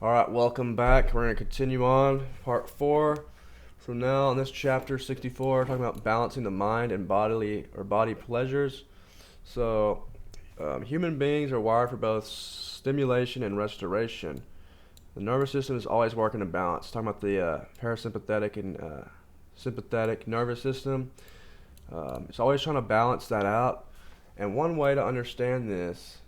All right, welcome back. We're going to continue on part 4. From now on this chapter 64, talking about balancing the mind and body pleasures. So, human beings are wired for both stimulation and restoration. The nervous system is always working to balance. Talking about the parasympathetic and sympathetic nervous system. It's always trying to balance that out. And one way to understand this,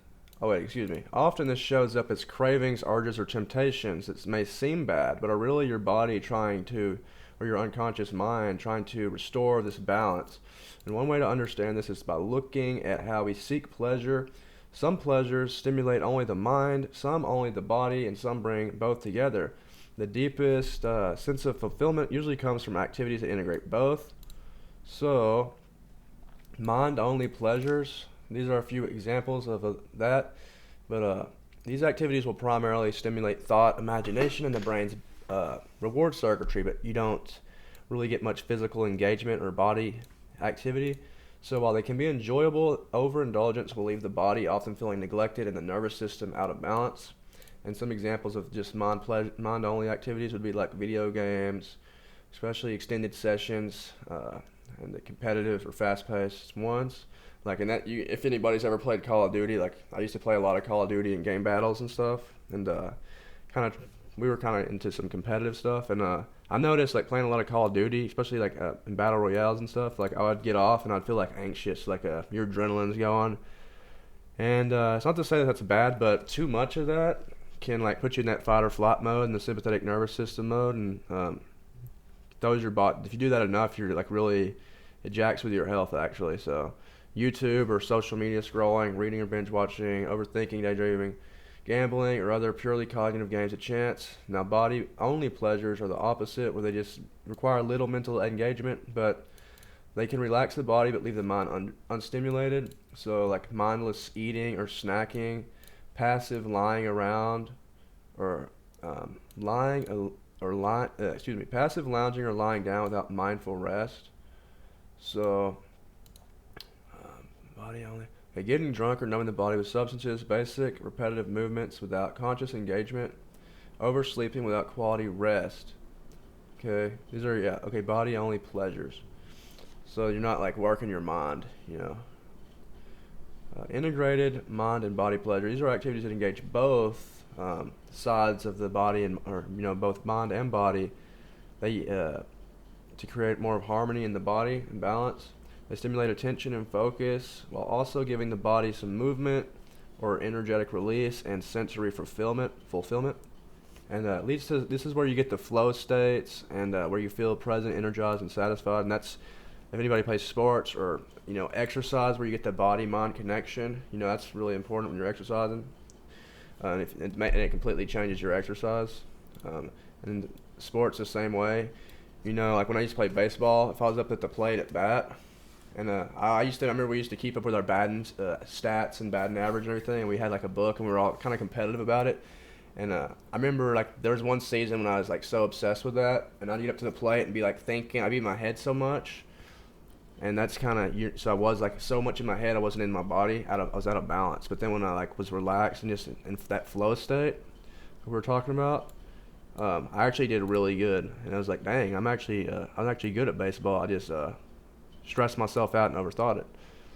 often this shows up as cravings, urges, or temptations that may seem bad, but are really your body trying to, or your unconscious mind trying to restore this balance. And one way to understand this is by looking at how we seek pleasure. Some pleasures stimulate only the mind, some only the body, and some bring both together. The deepest sense of fulfillment usually comes from activities that integrate both. So, mind-only pleasures. These are a few examples of that, but these activities will primarily stimulate thought, imagination, and the brain's reward circuitry, but you don't really get much physical engagement or body activity. So while they can be enjoyable, overindulgence will leave the body often feeling neglected and the nervous system out of balance. And some examples of just mind-only activities would be like video games, especially extended sessions, and the competitive or fast-paced ones. Like, and that, if anybody's ever played Call of Duty, like I used to play a lot of Call of Duty and game battles and stuff, and we were kind of into some competitive stuff, and I noticed like playing a lot of Call of Duty, especially like in battle royales and stuff. Like I would get off and I'd feel like anxious, like your adrenaline's going, and it's not to say that that's bad, but too much of that can like put you in that fight or flight mode, in the sympathetic nervous system mode, and throws your body. If you do that enough, you're like really, it jacks with your health actually. So YouTube or social media scrolling, reading or binge watching, overthinking, daydreaming, gambling, or other purely cognitive games of chance. Now, body only pleasures are the opposite, where they just require little mental engagement, but they can relax the body but leave the mind unstimulated. So, like mindless eating or snacking, passive lying around, or passive lounging or lying down without mindful rest. So, body only. Okay, getting drunk or numbing the body with substances, basic repetitive movements without conscious engagement, oversleeping without quality rest. Okay, these are, yeah, okay, body only pleasures. So you're not like working your mind, you know. Integrated mind and body pleasure. These are activities that engage both sides of the body or both mind and body. They to create more of harmony in the body and balance. They stimulate attention and focus while also giving the body some movement or energetic release and sensory fulfillment. And leads to, this is where you get the flow states and where you feel present, energized, and satisfied. And that's, if anybody plays sports or exercise, where you get the body-mind connection. That's really important when you're exercising. And it completely changes your exercise. And sports the same way. Like when I used to play baseball, if I was up at the plate at bat, and I remember we used to keep up with our batting stats and batting average and everything, and we had like a book, and we were all kind of competitive about it. And I remember like there was one season when I was like so obsessed with that, and I'd get up to the plate and be like thinking, I'd be in my head so much, and that's kind of, so I was like so much in my head, I wasn't in my body, I was out of balance. But then when I like was relaxed and just in that flow state we were talking about, I actually did really good, and I was like, dang, I was actually good at baseball. I just stressed myself out and overthought it.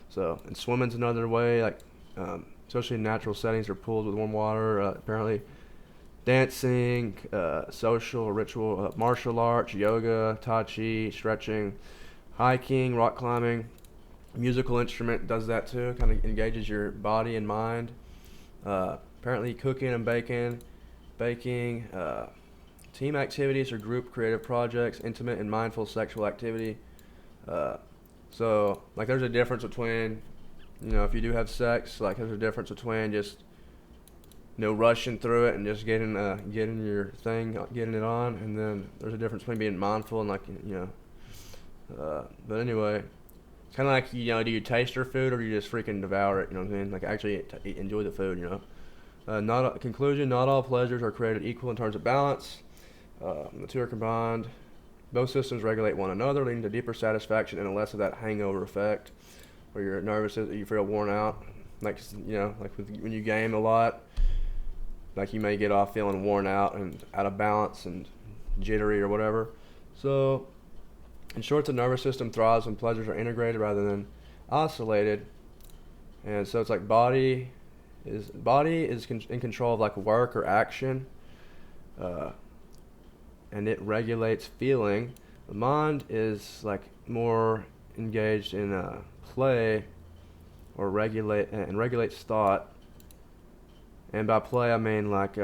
So, and swimming's another way, like especially in natural settings or pools with warm water. Apparently, dancing, social, ritual, martial arts, yoga, tai chi, stretching, hiking, rock climbing, musical instrument does that too. Kind of engages your body and mind. Apparently, cooking and baking, team activities or group creative projects, intimate and mindful sexual activity. So, like, there's a difference between, if you do have sex, like, there's a difference between just, rushing through it and just getting your thing, getting it on, and then there's a difference between being mindful and, like, but anyway, it's kind of like, do you taste your food or do you just freaking devour it, what I mean? Like, actually enjoy the food, conclusion, not all pleasures are created equal in terms of balance. The two are combined. Both systems regulate one another, leading to deeper satisfaction and less of that hangover effect, where you're nervous, you feel worn out. Like when you game a lot, like you may get off feeling worn out and out of balance and jittery or whatever. So, in short, the nervous system thrives when pleasures are integrated rather than isolated. And so it's like body is in control of like work or action, uh, and it regulates feeling. The mind is like more engaged in play or regulates thought. And by play I mean like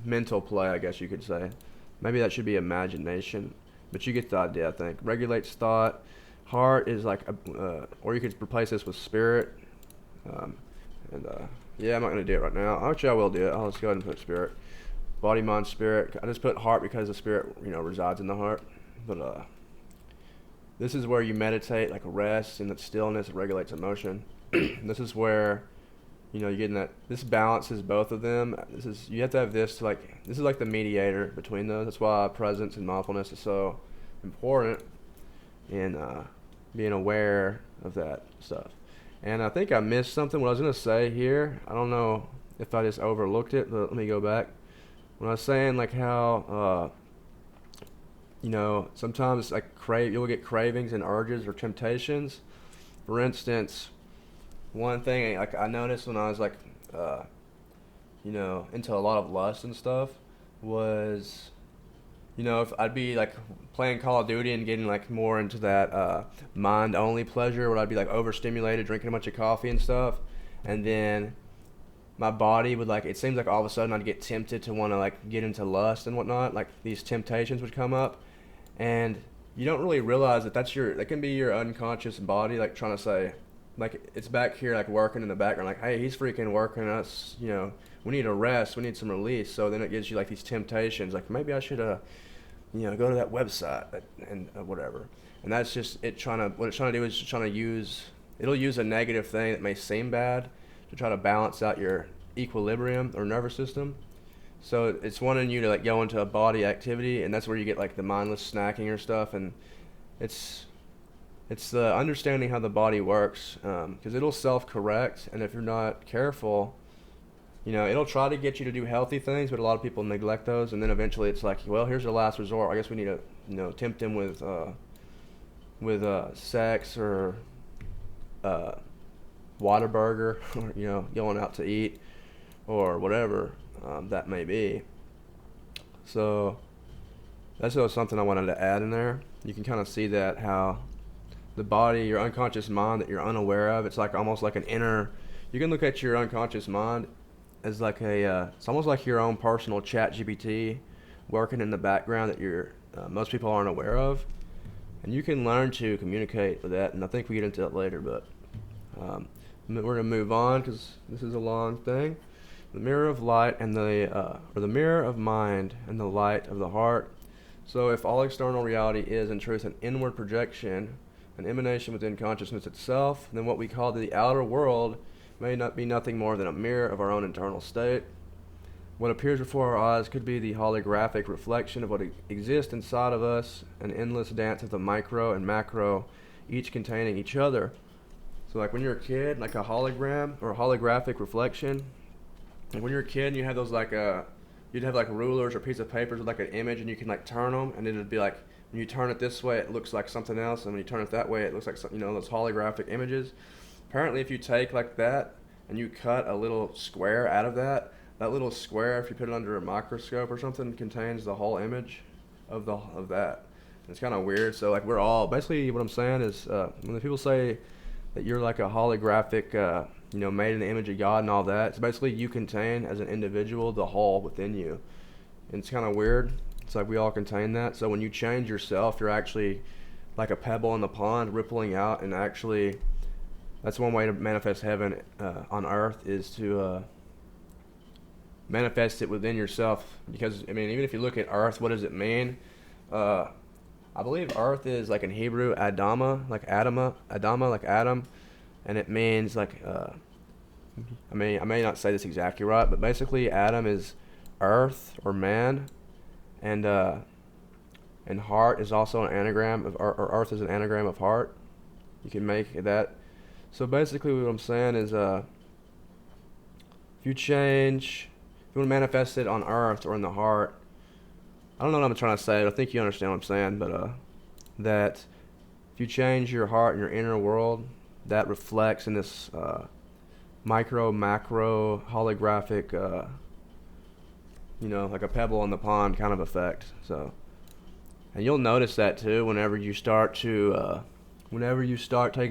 mental play, I guess you could say. Maybe that should be imagination, but you get the idea. I think regulates thought. Heart is like or you could replace this with spirit. Um, and yeah, I'm not gonna do it right now. Actually, I will do it. I'll just go ahead and put spirit. Body, mind, spirit. I just put heart because the spirit, resides in the heart. But this is where you meditate, like rest, and that stillness regulates emotion. This is where, you're getting that. This balances both of them. You have to have this to this is like the mediator between those. That's why presence and mindfulness is so important in being aware of that stuff. And I think I missed something. What I was going to say here, I don't know if I just overlooked it, but let me go back. When I was saying like how, sometimes like you'll get cravings and urges or temptations. For instance, one thing like I noticed when I was like, into a lot of lust and stuff was, if I'd be like playing Call of Duty and getting like more into that mind only pleasure where I'd be like overstimulated, drinking a bunch of coffee and stuff, and then my body would it seems like all of a sudden I'd get tempted to want to like get into lust and whatnot, like these temptations would come up, and you don't really realize that can be your unconscious body like trying to say, like it's back here like working in the background, like, hey, he's freaking working us, we need a rest, we need some release. So then it gives you like these temptations, like maybe I should go to that website and whatever. And that's just what it's trying to do is it'll use a negative thing that may seem bad to try to balance out your equilibrium or nervous system. So it's wanting you to like go into a body activity, and that's where you get like the mindless snacking or stuff. And it's the understanding how the body works, because it'll self-correct, and if you're not careful, it'll try to get you to do healthy things, but a lot of people neglect those, and then eventually it's like, well, here's the last resort. I guess we need to, tempt them with sex or Whataburger, or going out to eat or whatever that may be. So that's something I wanted to add in there. You can kind of see that how the body, your unconscious mind that you're unaware of, it's like almost like you can look at your unconscious mind as like it's almost like your own personal chat GPT working in the background that most people aren't aware of. And you can learn to communicate with that, and I think we get into that later, but we're going to move on because this is a long thing. The mirror of light and the mirror of mind and the light of the heart. So if all external reality is in truth an inward projection, an emanation within consciousness itself, then what we call the outer world may not be nothing more than a mirror of our own internal state. What appears before our eyes could be the holographic reflection of what exists inside of us, an endless dance of the micro and macro, each containing each other. So like when you're a kid, like a hologram or a holographic reflection, like when you're a kid and you have those you'd have like rulers or piece of papers with like an image, and you can like turn them, and it'd be like, when you turn it this way, it looks like something else, and when you turn it that way, it looks like those holographic images. Apparently, if you take like that and you cut a little square out of that little square, if you put it under a microscope or something, contains the whole image of that. It's kind of weird. So like we're all basically, what I'm saying is when the people say that you're like a holographic, made in the image of God and all that, it's basically you contain as an individual the whole within you. And it's kind of weird. It's like we all contain that. So when you change yourself, you're actually like a pebble in the pond rippling out, and actually that's one way to manifest heaven on earth, is to manifest it within yourself. Because even if you look at earth, what does it mean? I believe earth is like in Hebrew Adama, like Adama, like Adam, and it means like I may not say this exactly right, but basically Adam is earth or man, and heart is also an anagram of, or earth is an anagram of heart. You can make that. So basically what I'm saying is if you want to manifest it on earth or in the heart, I don't know what I'm trying to say. I think you understand what I'm saying, but that if you change your heart and your inner world, that reflects in this micro, macro, holographic, like a pebble in the pond kind of effect. So, and you'll notice that too whenever you start taking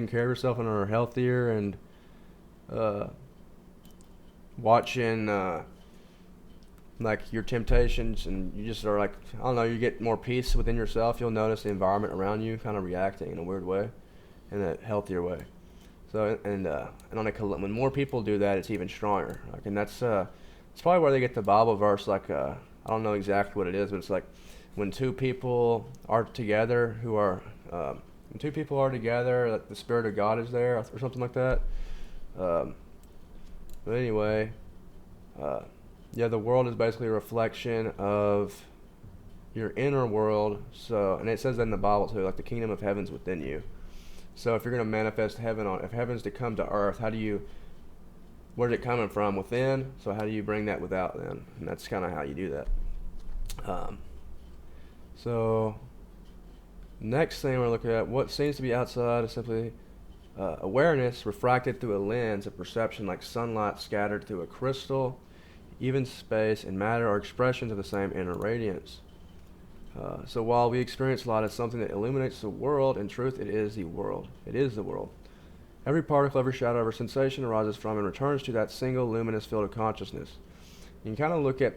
care of yourself and are healthier and watching like your temptations, and you just are like, I don't know, you get more peace within yourself. You'll notice the environment around you kind of reacting in a weird way, in a healthier way. So and when more people do that, it's even stronger. Like, and that's it's probably where they get the Bible verse. Like I don't know exactly what it is, but it's like when two people are together like the Spirit of God is there or something like that. But anyway, the world is basically a reflection of your inner world. So, and it says that in the Bible too, like the kingdom of heaven's within you. So if you're going to manifest if heaven's to come to earth, where's it coming from? Within. So how do you bring that without then? And that's kind of how you do that. So next thing we're looking at, what seems to be outside is simply awareness refracted through a lens of perception, like sunlight scattered through a crystal. Even space and matter are expressions of the same inner radiance. So while we experience light as something that illuminates the world, in truth it is the world. It is the world. Every particle, every shadow, every sensation arises from and returns to that single luminous field of consciousness. You can kind of look at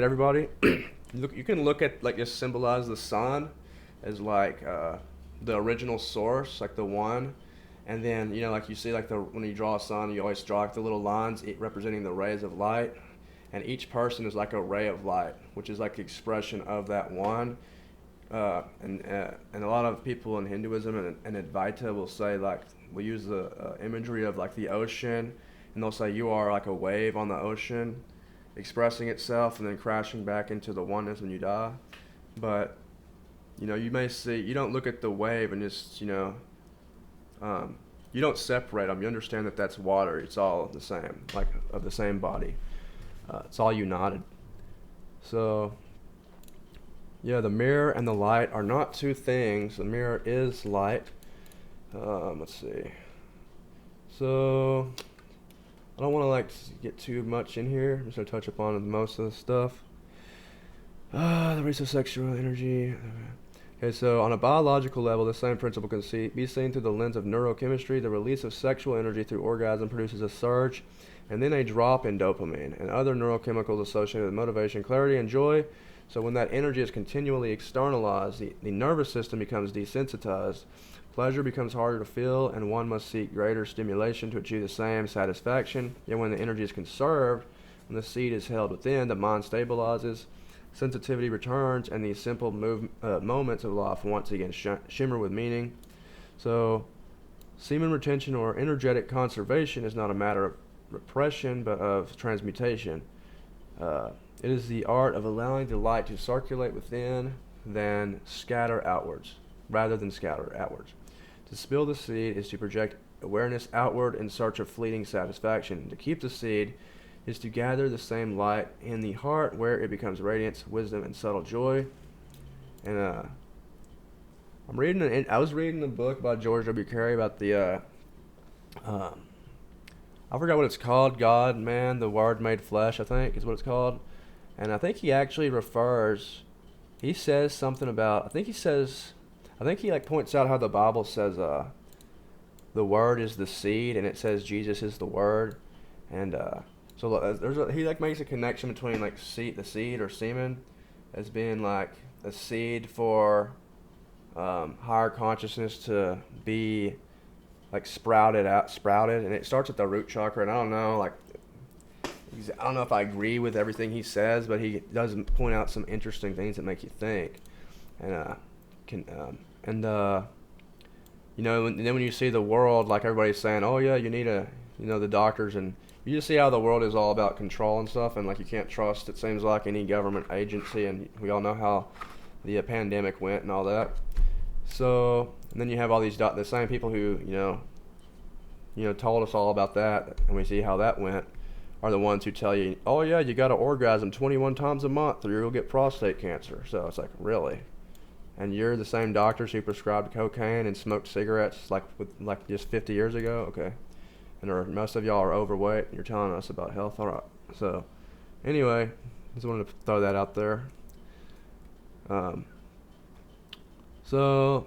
everybody. You can look at, like, just symbolize the sun as like the original source, like the one. And then, like you see, like when you draw a sun, you always draw like the little lines representing the rays of light. And each person is like a ray of light, which is like the expression of that one. And a lot of people in Hinduism and Advaita will use the imagery of like the ocean, and they'll say you are like a wave on the ocean, expressing itself and then crashing back into the oneness when you die. But you may see, you don't look at the wave and just you don't separate them. You understand that that's water. It's all the same, like of the same body. It's all united. So, the mirror and the light are not two things. The mirror is light. Let's see. So, I don't want to get too much in here. I'm just going to touch upon most of the stuff. The race of sexual energy. Okay, so on a biological level, the same principle can be seen through the lens of neurochemistry. The release of sexual energy through orgasm produces a surge and then a drop in dopamine and other neurochemicals associated with motivation, clarity, and joy. So when that energy is continually externalized, the nervous system becomes desensitized. Pleasure becomes harder to feel, and one must seek greater stimulation to achieve the same satisfaction. Yet when the energy is conserved, when the seed is held within, the mind stabilizes, sensitivity returns, and the simple moments of life once again shimmer with meaning. So semen retention or energetic conservation is not a matter of repression, but of transmutation. It is the art of allowing the light to circulate within rather than scatter outwards. To spill the seed is to project awareness outward in search of fleeting satisfaction. To keep the seed is to gather the same light in the heart, where it becomes radiance, wisdom, and subtle joy. And I was reading the book by George W. Carey about the I forgot what it's called. God, Man, the Word Made Flesh, I think is what it's called. And I think he actually he says something about, I think he points out how the Bible says the Word is the seed, and it says Jesus is the Word. And so he makes a connection between the seed or semen as being like a seed for higher consciousness to be sprouted, and it starts at the root chakra. And I don't know if I agree with everything he says, but he does point out some interesting things that make you think. And then when you see the world, like everybody's saying, oh yeah, you need the doctors, and you just see how the world is all about control and stuff, and you can't trust, it seems like, any government agency, and we all know how the pandemic went and all that. So, and then you have all the same people who, told us all about that, and we see how that went. are the ones who tell you, oh yeah, you got to orgasm 21 times a month or you'll get prostate cancer. So it's like, really? And you're the same doctors who prescribed cocaine and smoked cigarettes like just 50 years ago? Okay. And most of y'all are overweight and you're telling us about health? All right. So anyway, just wanted to throw that out there. So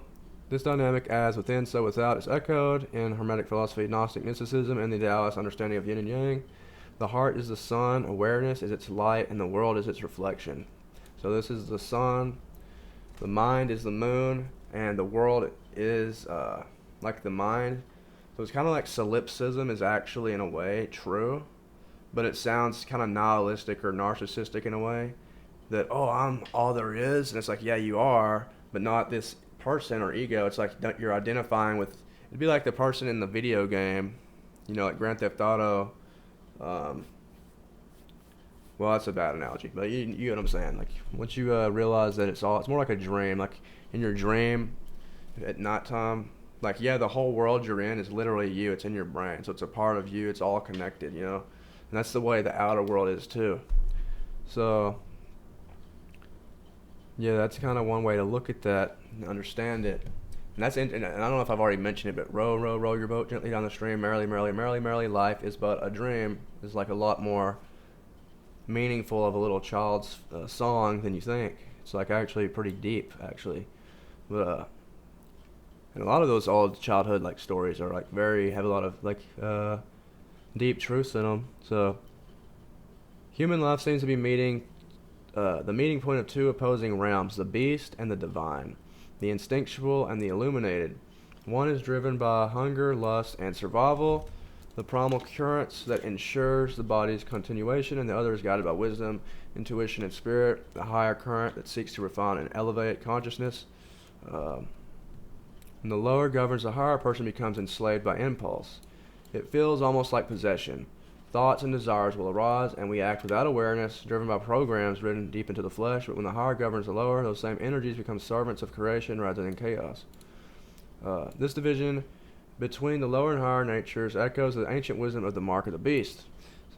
this dynamic, as within, so without, is echoed in Hermetic philosophy, Gnostic Mysticism, and the Taoist understanding of yin and yang. The heart is the sun, awareness is its light, and the world is its reflection. So this is the sun, the mind is the moon, and the world is like the mind. So it's kind of like solipsism is actually, in a way, true, but it sounds kind of nihilistic or narcissistic in a way. That, oh, I'm all there is, and it's like, yeah, you are, but not this person or ego. It's like you're identifying with, it'd be like the person in the video game, like Grand Theft Auto. Well, that's a bad analogy, but you get what I'm saying. Like, once you realize that it's more like a dream. Like, in your dream, at nighttime, like, yeah, the whole world you're in is literally you. It's in your brain, so it's a part of you. It's all connected, And that's the way the outer world is, too. So, yeah, that's kind of one way to look at that and understand it. And and I don't know if I've already mentioned it, but row, row, row your boat gently down the stream, merrily, merrily, merrily, merrily. Life is but a dream. Is like a lot more meaningful of a little child's song than you think. It's like actually pretty deep, actually. But and a lot of those old childhood like stories are like have a lot of like deep truths in them. So human life seems to be the meeting point of two opposing realms, the beast and the divine, the instinctual and the illuminated. One is driven by hunger, lust, and survival, the primal currents that ensures the body's continuation, and the other is guided by wisdom, intuition, and spirit, the higher current that seeks to refine and elevate consciousness. And the lower governs the higher, person becomes enslaved by impulse. It feels almost like possession. Thoughts and desires will arise, and we act without awareness, driven by programs written deep into the flesh. But when the higher governs the lower, those same energies become servants of creation rather than chaos. This division between the lower and higher natures echoes the ancient wisdom of the mark of the beast.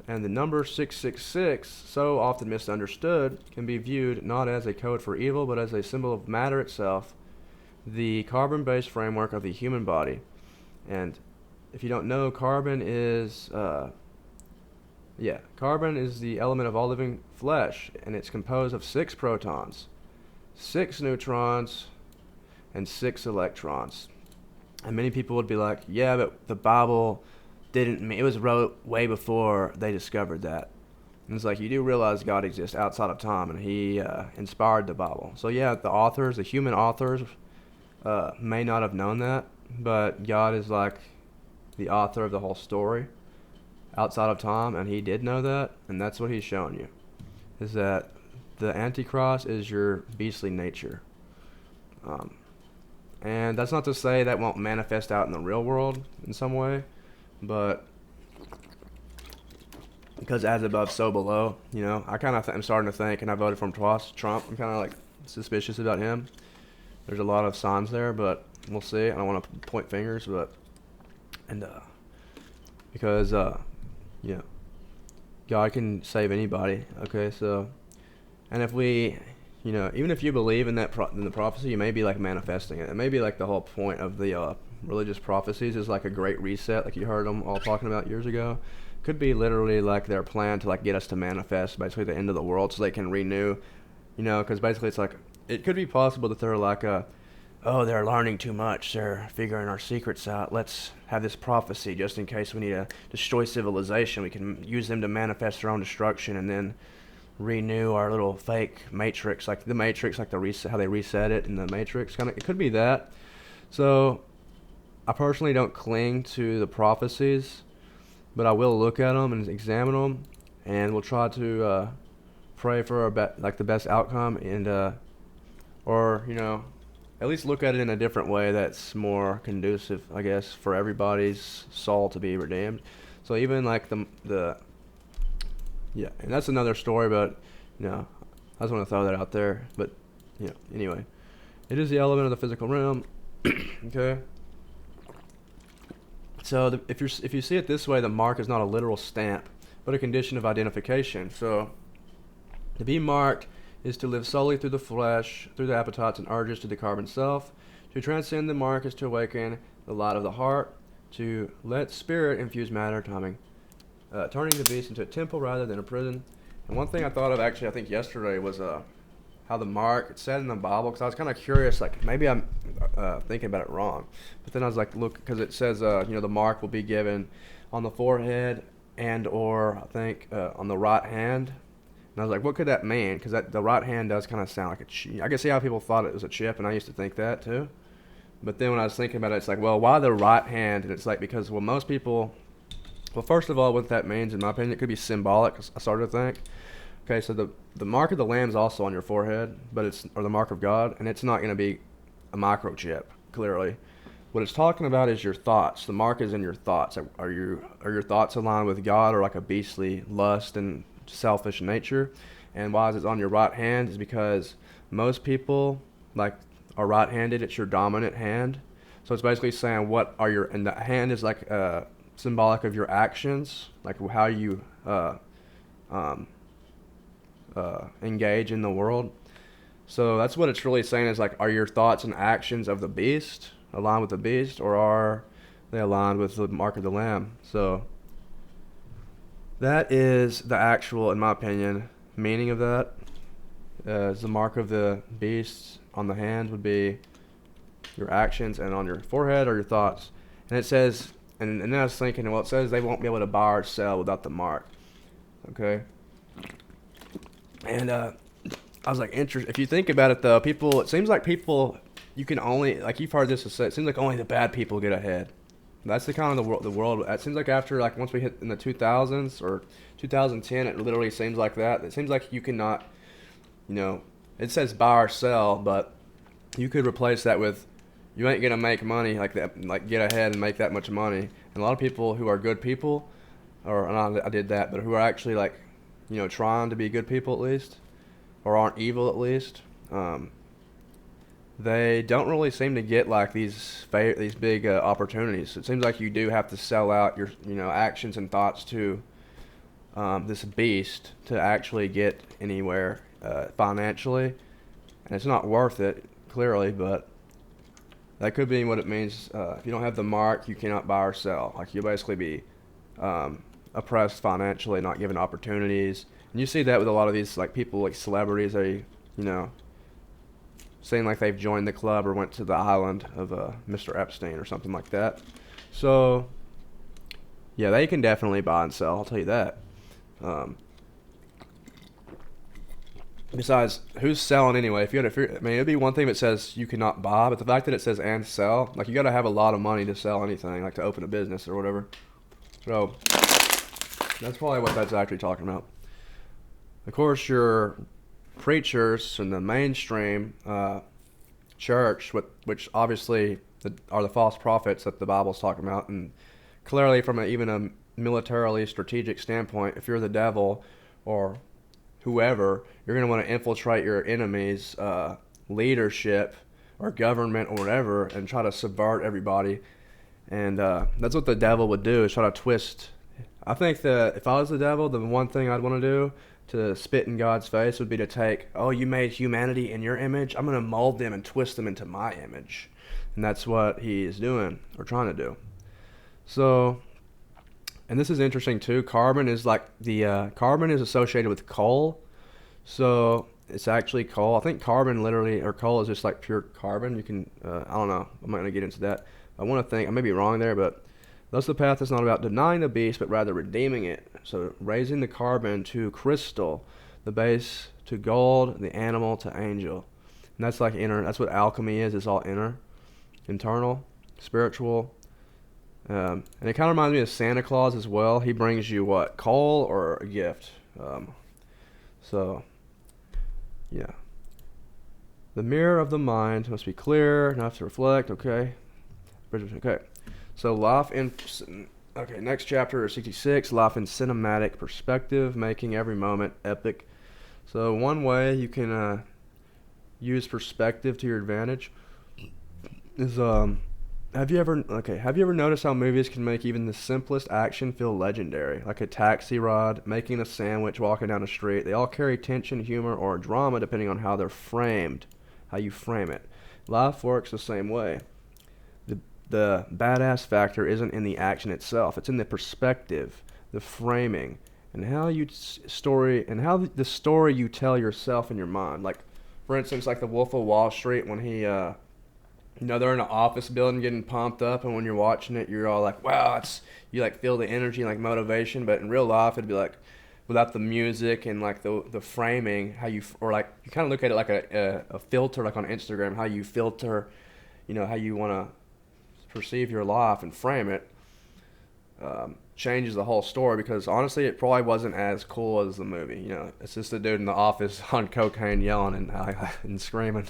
And the number 666, so often misunderstood, can be viewed not as a code for evil, but as a symbol of matter itself, the carbon-based framework of the human body. And if you don't know, carbon is the element of all living flesh, and it's composed of 6 protons, 6 neutrons, and 6 electrons. And many people would be like, yeah, but the Bible it was wrote way before they discovered that. And it's like, you do realize God exists outside of time, and he inspired the Bible. So yeah, the human authors may not have known that, but God is like the author of the whole story outside of time, and he did know that, and that's what he's showing you, is that the Antichrist is your beastly nature. And that's not to say that won't manifest out in the real world in some way, but because as above, so below, I kind of I'm starting to think, and I voted for him twice, Trump, I'm kind of like suspicious about him. There's a lot of signs there, but we'll see. I don't want to point fingers, because God can save anybody. Okay, so, and if we, even if you believe in that in the prophecy, you may be like manifesting it. It may be like the whole point of the religious prophecies is like a great reset, like you heard them all talking about years ago. Could be literally like their plan to like get us to manifest basically the end of the world, so they can renew, because basically it's like it could be possible that they're like they're learning too much, they're figuring our secrets out, let's have this prophecy just in case we need to destroy civilization. We can use them to manifest their own destruction and then renew our little fake matrix, like the matrix, like how they reset it in the matrix. It could be that. So I personally don't cling to the prophecies, but I will look at them and examine them, and we'll try to pray for the best outcome, and at least look at it in a different way that's more conducive, I guess, for everybody's soul to be redeemed. So even like and that's another story, but I just want to throw that out there. But anyway, it is the element of the physical realm. Okay. So if you see it this way, the mark is not a literal stamp but a condition of identification. So to be marked is to live solely through the flesh, through the appetites and urges to the carbon self. To transcend the mark is to awaken the light of the heart, to let spirit infuse matter, turning the beast into a temple rather than a prison. And one thing I thought of actually, I think yesterday, was how the mark, it's said in the Bible, because I was kind of curious, like maybe I'm thinking about it wrong. But then I was like, look, because it says, the mark will be given on the forehead and or I think on the right hand. And I was like, what could that mean? Because the right hand does kind of sound like a chip. I can see how people thought it was a chip, and I used to think that too. But then when I was thinking about it, it's like, well, why the right hand? And it's like, because, well, most people, well, first of all, what that means, in my opinion, it could be symbolic, I started to think. Okay, so the mark of the Lamb is also on your forehead, or the mark of God, and it's not going to be a microchip, clearly. What it's talking about is your thoughts. The mark is in your thoughts. Are your thoughts aligned with God, or like a beastly lust and selfish nature? And why is it on your right hand is because most people are right-handed. It's your dominant hand. So it's basically saying and the hand is like symbolic of your actions, like how you engage in the world. So that's what it's really saying, is like, are your thoughts and actions of the beast aligned with the beast, or are they aligned with the mark of the Lamb? So that is the actual, in my opinion, meaning of that. The mark of the beast on the hand would be your actions, and on your forehead are your thoughts. And it says, and then I was thinking, well, it says they won't be able to buy or sell without the mark. Okay? And I was like, interesting. If you think about it, though, it seems like you can only, like you've heard this, it seems like only the bad people get ahead. That's the kind of the world. It seems like after, like, once we hit in the 2000s or 2010, it literally seems like that. It seems like you cannot, it says buy or sell, but you could replace that with, you ain't gonna make money like that, like get ahead and make that much money. And a lot of people who are good people, I did that, but who are actually like, trying to be good people at least, or aren't evil at least, they don't really seem to get like these big opportunities. It seems like you do have to sell out your actions and thoughts to this beast to actually get anywhere financially, and it's not worth it, clearly. But that could be what it means. If you don't have the mark, you cannot buy or sell. Like, you'll basically be oppressed financially, not given opportunities. And you see that with a lot of these, like, people, like celebrities. They saying like they've joined the club or went to the island of Mr. Epstein or something like that. So yeah, they can definitely buy and sell, I'll tell you that. Besides, who's selling anyway? It'd be one thing that says you cannot buy, but the fact that it says and sell, like, you got to have a lot of money to sell anything, like to open a business or whatever. So that's probably what that's actually talking about. Of course, your preachers in the mainstream church, which obviously are the false prophets that the Bible's talking about, and clearly from even a militarily strategic standpoint, if you're the devil or whoever, you're going to want to infiltrate your enemy's leadership or government or whatever and try to subvert everybody. And that's what the devil would do, is try to twist. I think that if I was the devil, the one thing I'd want to do to spit in God's face would be to take, you made humanity in your image, I'm going to mold them and twist them into my image. And that's what he is doing, or trying to do. So, and this is interesting too, carbon is carbon is associated with coal. So it's actually coal. I think carbon literally, or coal, is just like pure carbon. You can, I don't know, I'm not going to get into that. I may be wrong there, but thus the path is not about denying the beast, but rather redeeming it. So raising the carbon to crystal, the base to gold, the animal to angel. And that's like inner, that's what alchemy is. It's all inner, internal, spiritual. And it kind of reminds me of Santa Claus as well. He brings you what? Coal or a gift. So, yeah. The mirror of the mind must be clear enough to reflect. Okay. Okay. So next chapter, 66, life in cinematic perspective, making every moment epic. So one way you can use perspective to your advantage is have you ever noticed how movies can make even the simplest action feel legendary? Like a taxi ride, making a sandwich, walking down the street. They all carry tension, humor, or drama depending on how they're framed, how you frame it. Life works the same way. The the badass factor isn't in the action itself. It's in the perspective, the framing, and how the story you tell yourself in your mind. Like, for instance, like the Wolf of Wall Street when they're in an office building getting pumped up, and when you're watching it, you're all like, wow, you like feel the energy and like motivation. But in real life, it'd be like without the music and like the framing, or like you kind of look at it like a filter, like on Instagram, how you filter, how you want to perceive your life and frame it, changes the whole story. Because honestly, it probably wasn't as cool as the movie. It's just a dude in the office on cocaine yelling and screaming.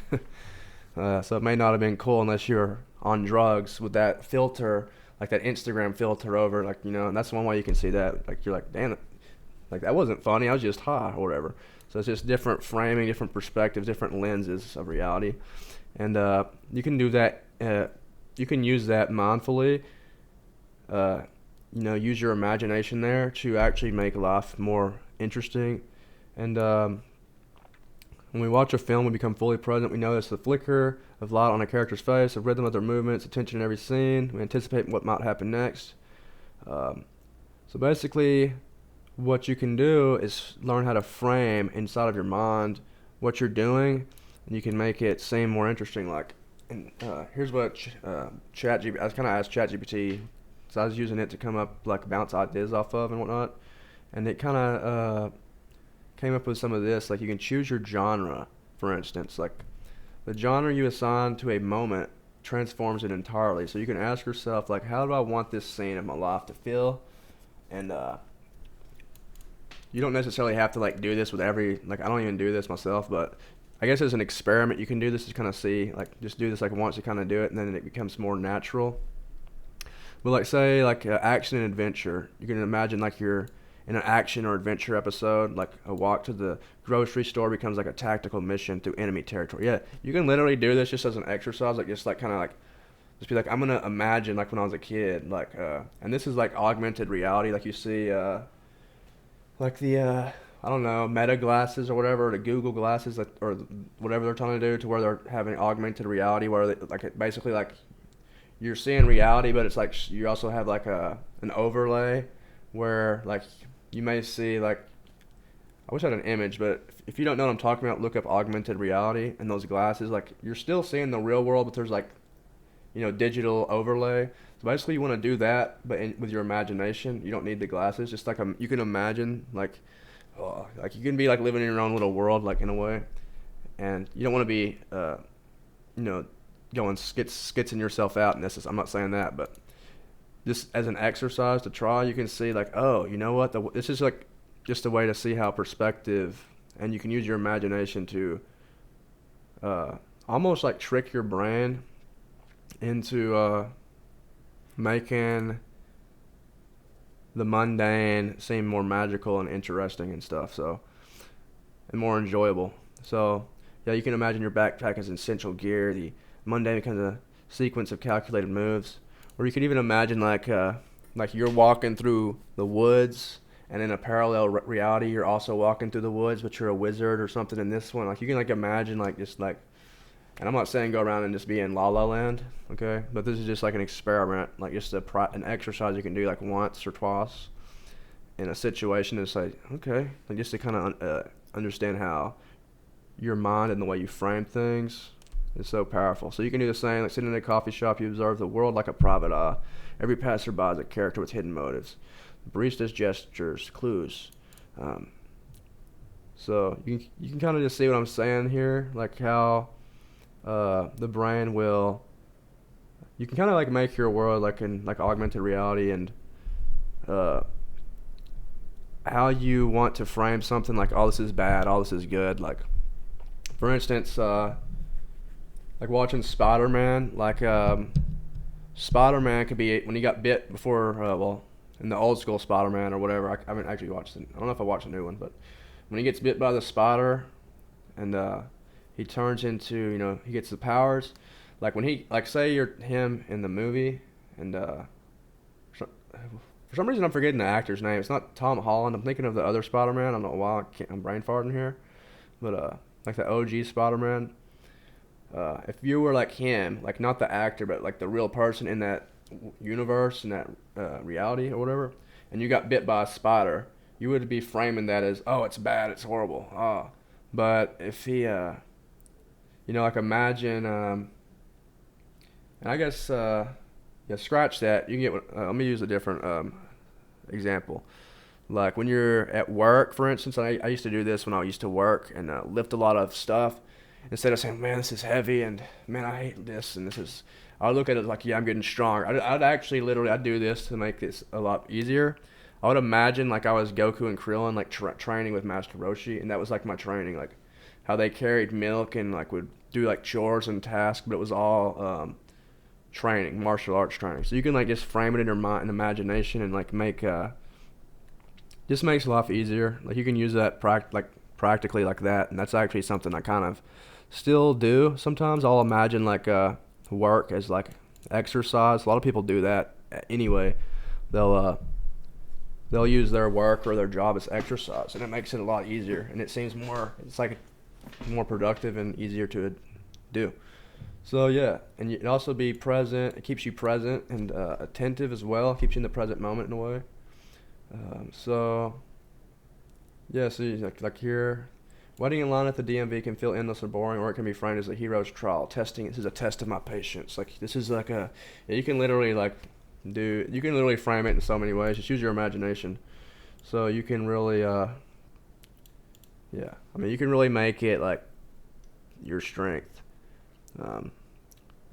So it may not have been cool unless you're on drugs with that filter, like that Instagram filter over, like, and that's one way you can see that. Like, you're like, damn, like that wasn't funny. I was just high or whatever. So it's just different framing, different perspectives, different lenses of reality. And you can do that. You can use that mindfully. Use your imagination there to actually make life more interesting. And when we watch a film, we become fully present. We notice the flicker of light on a character's face, the rhythm of their movements, attention in every scene. We anticipate what might happen next. So basically, what you can do is learn how to frame inside of your mind what you're doing, and you can make it seem more interesting. Here's what ChatGPT. I kind of asked ChatGPT, so I was using it to come up, like, bounce ideas off of and whatnot, and it kind of came up with some of this. Like, you can choose your genre, for instance. Like, the genre you assign to a moment transforms it entirely. So you can ask yourself, like, how do I want this scene of my life to feel? And you don't necessarily have to like do this with every, like, I don't even do this myself, but I guess as an experiment you can do this to kind of see, like, just do this like once to kind of do it, and then it becomes more natural. But like, say like action and adventure, you can imagine like you're in an action or adventure episode, like a walk to the grocery store becomes like a tactical mission through enemy territory. Yeah, you can literally do this just as an exercise, like just like kind of like just be like, I'm gonna imagine like when I was a kid, like and this is like augmented reality, like you see like the I don't know, Meta glasses or whatever, the Google glasses, that, or whatever they're trying to do, to where they're having augmented reality, where they, like, it basically like you're seeing reality, but it's like you also have like an overlay where like you may see, like, I wish I had an image, but if you don't know what I'm talking about, look up augmented reality and those glasses. Like, you're still seeing the real world, but there's like, digital overlay. So basically you want to do that, but with your imagination. You don't need the glasses. Just like you can imagine like, like you can be like living in your own little world, like, in a way. And you don't want to be, going skitzing yourself out. And I'm not saying that, but just as an exercise to try, you can see like, oh, you know what? This is like just a way to see how perspective, and you can use your imagination to almost like trick your brain into making the mundane seem more magical and interesting and stuff, so, and more enjoyable. So yeah, you can imagine your backpack as essential gear. The mundane becomes a sequence of calculated moves. Or you could even imagine like you're walking through the woods, and in a parallel reality you're also walking through the woods, but you're a wizard or something in this one. Like, you can like imagine like just like, and I'm not saying go around and just be in La La Land, okay? But this is just like an experiment, like just an exercise you can do like once or twice in a situation. It's like, okay, like just to kind of understand how your mind and the way you frame things is so powerful. So you can do the same, like sitting in a coffee shop, you observe the world like a private eye. Every passerby is a character with hidden motives. Baristas' gestures, clues. So you can kind of just see what I'm saying here, like how the brain will, you can kind of like make your world like in like augmented reality, and how you want to frame something, like, oh, this is bad, oh, this is good. Like, for instance, like watching Spider-Man, like Spider-Man could be when he got bit before, in the old school Spider-Man or whatever. I haven't actually watched it. I don't know if I watched the new one, but when he gets bit by the spider and he turns into, he gets the powers. Like when he, like say you're him in the movie, and for some reason I'm forgetting the actor's name. It's not Tom Holland. I'm thinking of the other Spider-Man. I don't know why. I'm brain farting here, but like the OG Spider-Man. If you were like him, like not the actor, but like the real person in that universe, in that reality or whatever, and you got bit by a spider, you would be framing that as, oh, it's bad, it's horrible. But if he, like imagine, and I guess, yeah, scratch that. You can get. Let me use a different example. Like when you're at work, for instance, I used to do this when I used to work and lift a lot of stuff. Instead of saying, man, this is heavy and man, I hate this and this is, I would look at it like, yeah, I'm getting stronger. I'd actually literally, I'd do this to make this a lot easier. I would imagine like I was Goku and Krillin, like training with Master Roshi, and that was like my training, like how they carried milk and like would do like chores and tasks, but it was all training, martial arts training. So you can like just frame it in your mind and imagination and like make just makes life easier. Like you can use that practically like that, and that's actually something I kind of still do sometimes. I'll imagine like work as like exercise. A lot of people do that anyway. They'll use their work or their job as exercise, and it makes it a lot easier, and it seems more, it's like more productive and easier to do. So yeah, and you can also be present. It keeps you present and attentive as well. It keeps you in the present moment in a way. So yeah, so like here, waiting in line at the DMV can feel endless or boring, or it can be framed as a hero's trial. Testing, this is a test of my patience. Like this is like you can literally frame it in so many ways. Just use your imagination. So you can really, you can really make it like your strength. I'm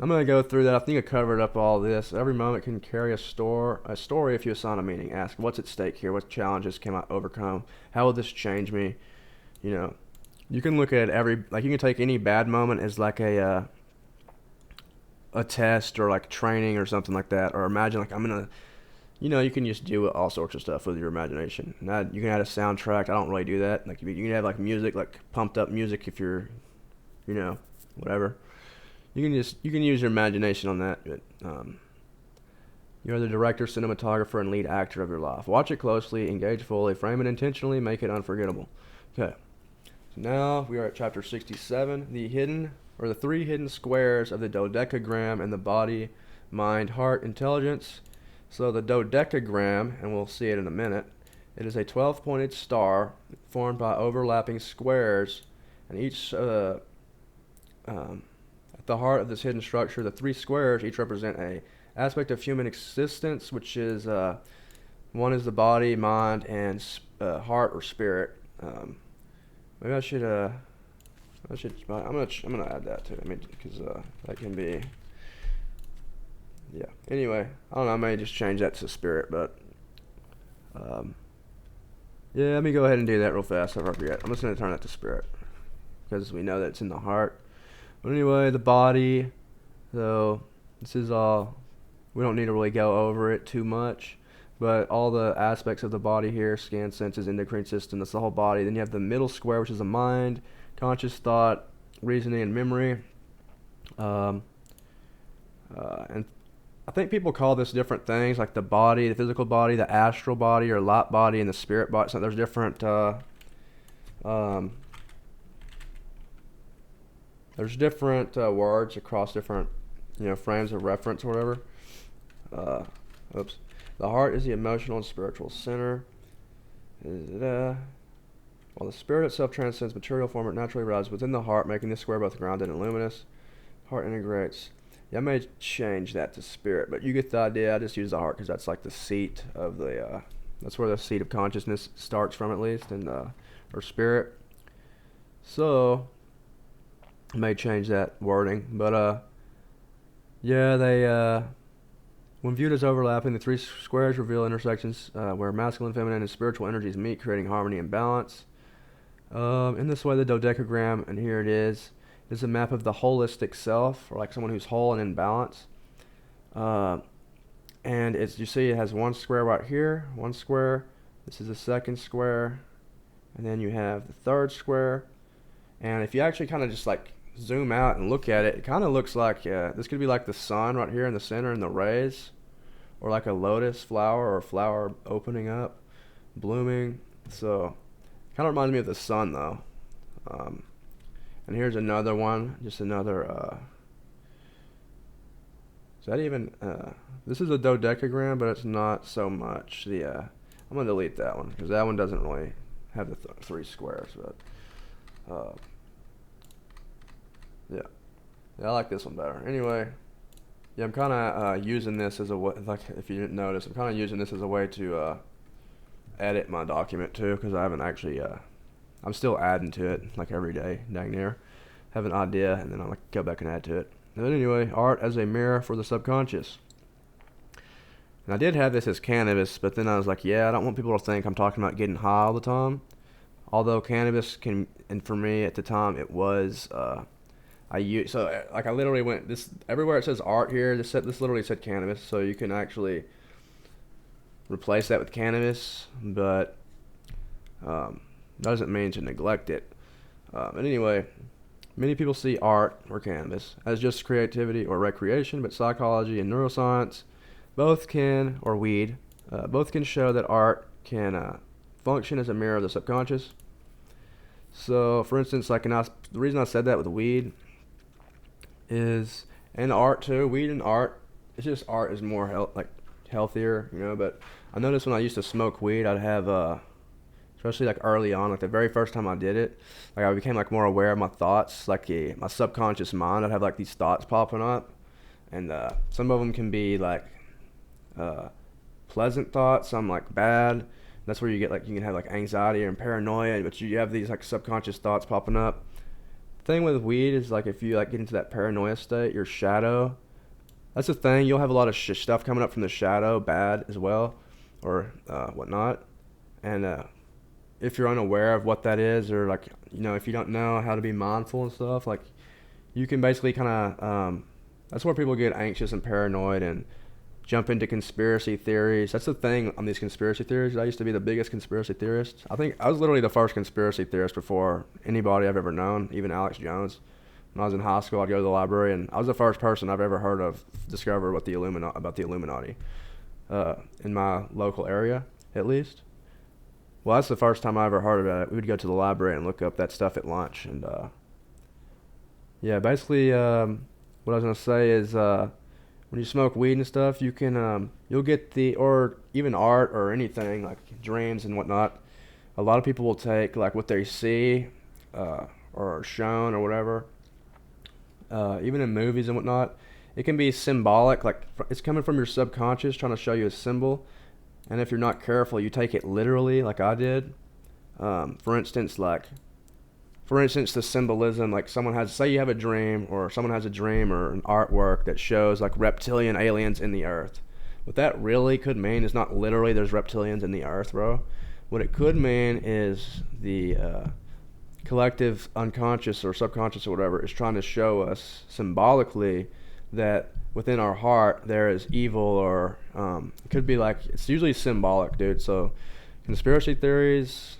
going to go through that. I think I covered up all this. Every moment can carry a story if you assign a meaning. Ask, what's at stake here? What challenges can I overcome? How will this change me? You can look at you can take any bad moment as like a test or like training or something like that. Or imagine like I'm going to, you can just do all sorts of stuff with your imagination. You can add a soundtrack. I don't really do that. Like you can have like music, like pumped up music if you're, whatever. You can use your imagination on that. But, you're the director, cinematographer, and lead actor of your life. Watch it closely, engage fully, frame it intentionally, make it unforgettable. Okay. So now we are at chapter 67, the 3 hidden squares of the dodecagram and the body, mind, heart, intelligence. So the dodecagram, and we'll see it in a minute, it is a 12-pointed star formed by overlapping squares, and each at the heart of this hidden structure, the 3 squares each represent a aspect of human existence, which is one is the body, mind, and heart or spirit. Maybe I'm gonna add that to it. I mean, because that can be, yeah. Anyway, I don't know. I may just change that to spirit, but yeah. Let me go ahead and do that real fast. I forget. I'm just gonna turn that to spirit because we know that it's in the heart. But anyway, the body, so this is all, we don't need to really go over it too much, but all the aspects of the body here, skin, senses, endocrine system, that's the whole body. Then you have the middle square, which is the mind, conscious thought, reasoning, and memory. And I think people call this different things, like the body, the physical body, the astral body, or light body, and the spirit body. So there's different words across different, frames of reference or whatever. The heart is the emotional and spiritual center. While the spirit itself transcends material form, it naturally rises within the heart, making this square both grounded and luminous. Heart integrates. Yeah, I may change that to spirit, but you get the idea. I just use the heart because that's like the seat of the, that's where the seat of consciousness starts from, at least, and or spirit. So I may change that wording, but yeah, they when viewed as overlapping, the 3 squares reveal intersections where masculine, feminine, and spiritual energies meet, creating harmony and balance. In this way, the dodecagram, and here it is a map of the holistic self, or like someone who's whole and in balance. And you see, it has 1 square right here, 1 square. This is the 2nd square, and then you have the 3rd square. And if you actually kind of just like zoom out and look at it, it kind of looks like this could be like the sun right here in the center and the rays, or like a lotus flower or a flower opening up, blooming. So kind of reminds me of the sun though. And here's another one, just another, is that even, this is a dodecagram, but it's not so much. I'm going to delete that one, because that one doesn't really have the three squares, but, yeah. Yeah, I like this one better. Anyway, yeah, I'm kind of using this as a way, like, if you didn't notice, I'm kind of using this as a way to edit my document too, because I haven't actually, I'm still adding to it, like every day, dang near. Have an idea, and then I'll like go back and add to it. But anyway, art as a mirror for the subconscious. And I did have this as cannabis, but then I was like, yeah, I don't want people to think I'm talking about getting high all the time. Although cannabis can, and for me at the time, it was, I literally went, this, everywhere it says art here, this literally said cannabis, so you can actually replace that with cannabis, but doesn't mean to neglect it. But anyway, many people see art or cannabis as just creativity or recreation, but psychology and neuroscience both can, or weed, both can show that art can function as a mirror of the subconscious. So, for instance, the reason I said that with weed is, and art too, weed and art, it's just art is more healthier, you know. But I noticed when I used to smoke weed, I'd have especially like early on, like the very first time I did it, like I became like more aware of my thoughts, like my subconscious mind. I'd have like these thoughts popping up, and some of them can be like pleasant thoughts, some like bad. That's where you get like, you can have like anxiety and paranoia, but you have these like subconscious thoughts popping up. The thing with weed is like, if you like get into that paranoia state, your shadow, that's the thing, you'll have a lot of stuff coming up from the shadow, bad as well, or whatnot. And if you're unaware of what that is, or like, you know, if you don't know how to be mindful and stuff, like you can basically kind of, that's where people get anxious and paranoid and jump into conspiracy theories. That's the thing on these conspiracy theories. I used to be the biggest conspiracy theorist. I think I was literally the first conspiracy theorist before anybody I've ever known, even Alex Jones. When I was in high school, I'd go to the library, and I was the first person I've ever heard of discover about the Illuminati in my local area, at least. Well, that's the first time I ever heard about it. We would go to the library and look up that stuff at lunch. And yeah, basically what I was going to say is when you smoke weed and stuff, you can you'll get or even art or anything, like dreams and whatnot. A lot of people will take like what they see or are shown or whatever, even in movies and whatnot. It can be symbolic, like it's coming from your subconscious trying to show you a symbol. And if you're not careful, you take it literally, like I did. For instance, the symbolism, like say you have a dream, or someone has a dream or an artwork that shows like reptilian aliens in the earth. What that really could mean is not literally there's reptilians in the earth, bro. What it could mean is the collective unconscious or subconscious or whatever is trying to show us symbolically that within our heart there is evil, or it could be like, it's usually symbolic, dude. So conspiracy theories,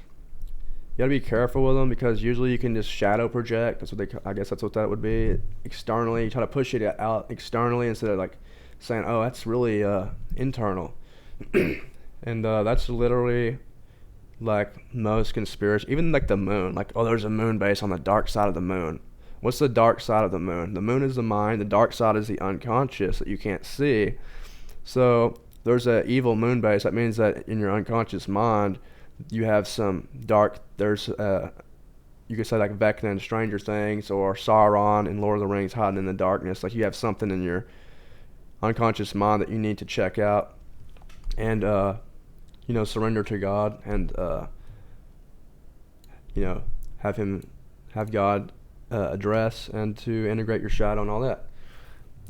you gotta be careful with them, because usually you can just shadow project. I guess that's what that would be. Externally, you try to push it out externally instead of like saying, oh, that's really internal. And that's literally like most conspiracy, even like the moon, like, oh, there's a moon base on the dark side of the moon. What's the dark side of the moon? The moon is the mind. The dark side is the unconscious that you can't see. So there's an evil moon base. That means that in your unconscious mind, you have some dark. There's you could say like Vecna in Stranger Things, or Sauron in Lord of the Rings hiding in the darkness. Like you have something in your unconscious mind that you need to check out, and surrender to God, and have God address, and to integrate your shadow and all that,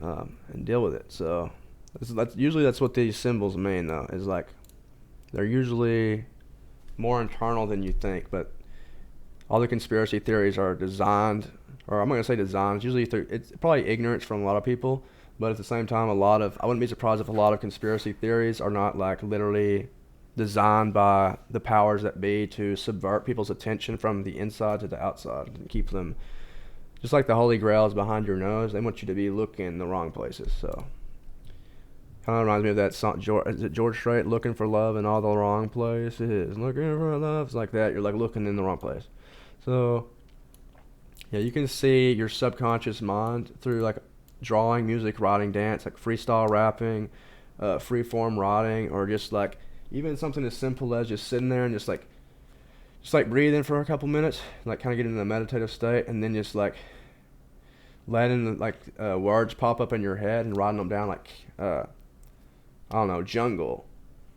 and deal with it. So that's what these symbols mean, though, is like they're usually more internal than you think. But all the conspiracy theories are designed, or I'm not gonna say designed, it's usually it's probably ignorance from a lot of people, but at the same time, I wouldn't be surprised if a lot of conspiracy theories are not like literally designed by the powers that be to subvert people's attention from the inside to the outside and keep them just like the Holy Grail is behind your nose, they want you to be looking in the wrong places. So kind of reminds me of that song. Is it George Strait? Looking for love in all the wrong places. Looking for love. It's like that. You're like looking in the wrong place. So yeah, you can see your subconscious mind through like drawing, music, writing, dance, like freestyle rapping, freeform writing, or just like even something as simple as just sitting there and just like breathing for a couple minutes, like kind of getting in a meditative state, and then just like letting like words pop up in your head and writing them down, like I don't know, jungle,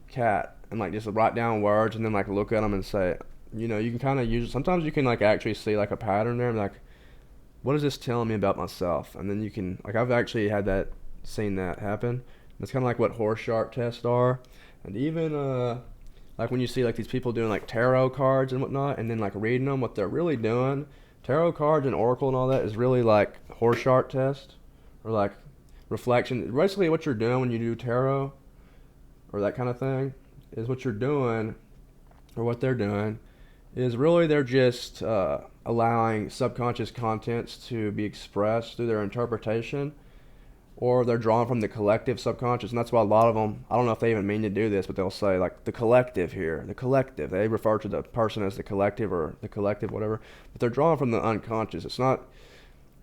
cat, and like just write down words and then like look at them and say, you know, you can kind of use. Sometimes you can like actually see like a pattern there, and like, what is this telling me about myself? And then you can like I've actually seen that happen. It's kind of like what horse shark tests are, and even like when you see like these people doing like tarot cards and whatnot, and then like reading them, what they're really doing, tarot cards and oracle and all that is really like horse shark test or like reflection. Basically, what you're doing when you do tarot or that kind of thing is what you're doing, or what they're doing is really they're just allowing subconscious contents to be expressed through their interpretation, or they're drawn from the collective subconscious. And that's why a lot of them, I don't know if they even mean to do this, but they'll say like the collective here, the collective. They refer to the person as the collective or the collective, whatever, but they're drawn from the unconscious. It's not,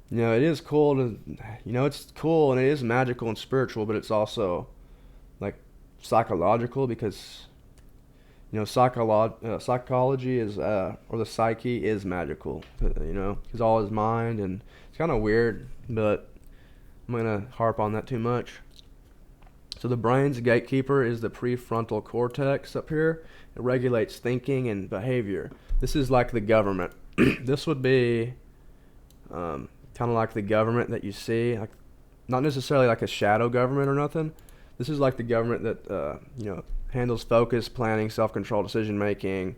you know, it is cool to, you know, it's cool and it is magical and spiritual, but it's also like psychological, because you know, psychology is, or the psyche is magical, you know, because all is mind, and it's kind of weird, but I'm going to harp on that too much. So the brain's gatekeeper is the prefrontal cortex up here. It regulates thinking and behavior. This is like the government. This would be kind of like the government that you see, like not necessarily like a shadow government or nothing. This is like the government that, you know, handles focus, planning, self-control, decision-making,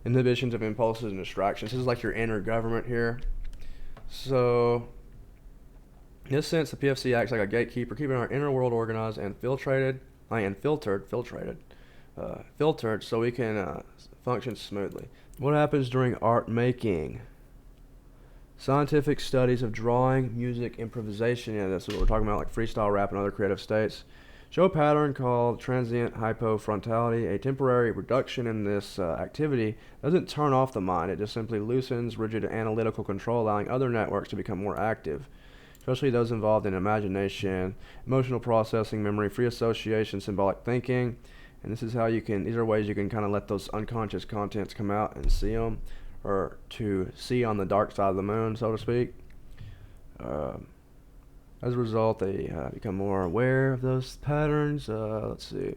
inhibitions of impulses and distractions. This is like your inner government here. So, in this sense, the PFC acts like a gatekeeper, keeping our inner world organized and filtered, so we can function smoothly. What happens during art making? Scientific studies of drawing, music, improvisation, yeah, that's what we're talking about, like freestyle rap and other creative states, show a pattern called transient hypofrontality. A temporary reduction in this activity doesn't turn off the mind, it just simply loosens rigid analytical control, allowing other networks to become more active, especially those involved in imagination, emotional processing, memory, free association, symbolic thinking. And this is how these are ways you can kind of let those unconscious contents come out and see them, or to see on the dark side of the moon, so to speak. As a result, they become more aware of those patterns. Let's see.